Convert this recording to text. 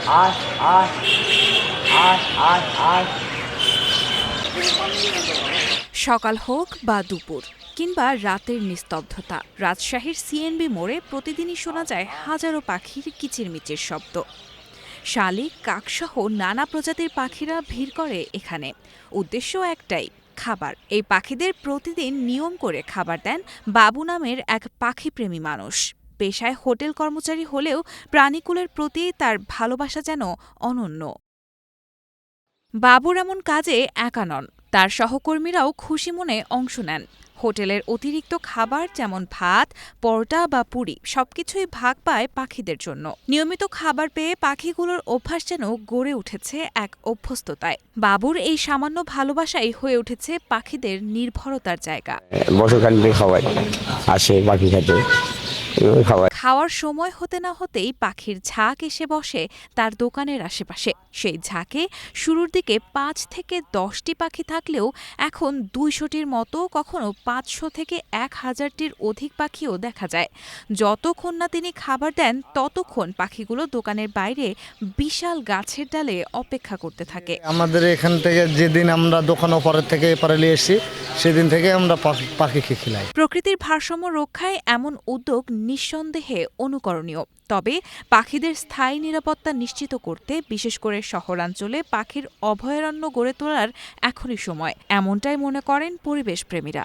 আস আস আস আস আস। সকাল হোক বা দুপুর কিংবা রাতের নিস্তব্ধতা, রাজশাহীর সিএনবি মোড়ে প্রতিদিনই শোনা যায় হাজারো পাখির কিচিরমিচির শব্দ। শালিক, কাকসহ নানা প্রজাতির পাখিরা ভিড় করে এখানে। উদ্দেশ্য একটাই, খাবার। এই পাখিদের প্রতিদিন নিয়ম করে খাবার দেন বাবু নামের এক পাখিপ্রেমী মানুষ। পেশায় হোটেল কর্মচারী হলেও প্রাণীকুলের প্রতি তার ভালোবাসা যেন অনন্য। বাবুর এমন কাজে একা নন, তার সহকর্মীরাও খুশি মনে অংশ নেন। হোটেলের অতিরিক্ত খাবার যেমন ভাত, পরোটা বা পুরি সবকিছুই ভাগ পায় পাখিদের জন্য। নিয়মিত খাবার পেয়ে পাখিগুলোর অভ্যাস যেন গড়ে উঠেছে এক অভ্যস্ততায়। বাবুর এই সামান্য ভালোবাসাই হয়ে উঠেছে পাখিদের নির্ভরতার জায়গা। বসকান্তি খাওয়াই, আসে পাখি খেতে, খাওয়াই। খাওয়ার সময় হতে না হতেই পাখির ঝাঁক এসে বসে তার দোকানের আশেপাশে। সেই ঝাঁকে শুরুর দিকে ৫ থেকে ১০টি পাখি থাকলেও এখন ২০০টির মতো, কখনো ৫০০ থেকে ১,০০০টির অধিক পাখিও দেখা যায়। যতক্ষণ না তিনি খাবার দেন ততক্ষণ পাখিগুলো দোকানের বাইরে বিশাল গাছের ডালে অপেক্ষা করতে থাকে। আমাদের এখান থেকে যেদিন আমরা দোকান ওপারের থেকে এপারে নিয়ে এসেছি সেদিন থেকে আমরা পাখিকে খিলাই। প্রকৃতির ভারসাম্য রক্ষায় এমন উদ্যোগ নিঃসন্দেহে অনুকরণীয়। তবে পাখিদের স্থায়ী নিরাপত্তা নিশ্চিত করতে, বিশেষ করে শহরাঞ্চলে পাখির অভয়ারণ্য গড়ে তোলার এখনই সময়, এমনটাই মনে করেন পরিবেশপ্রেমীরা।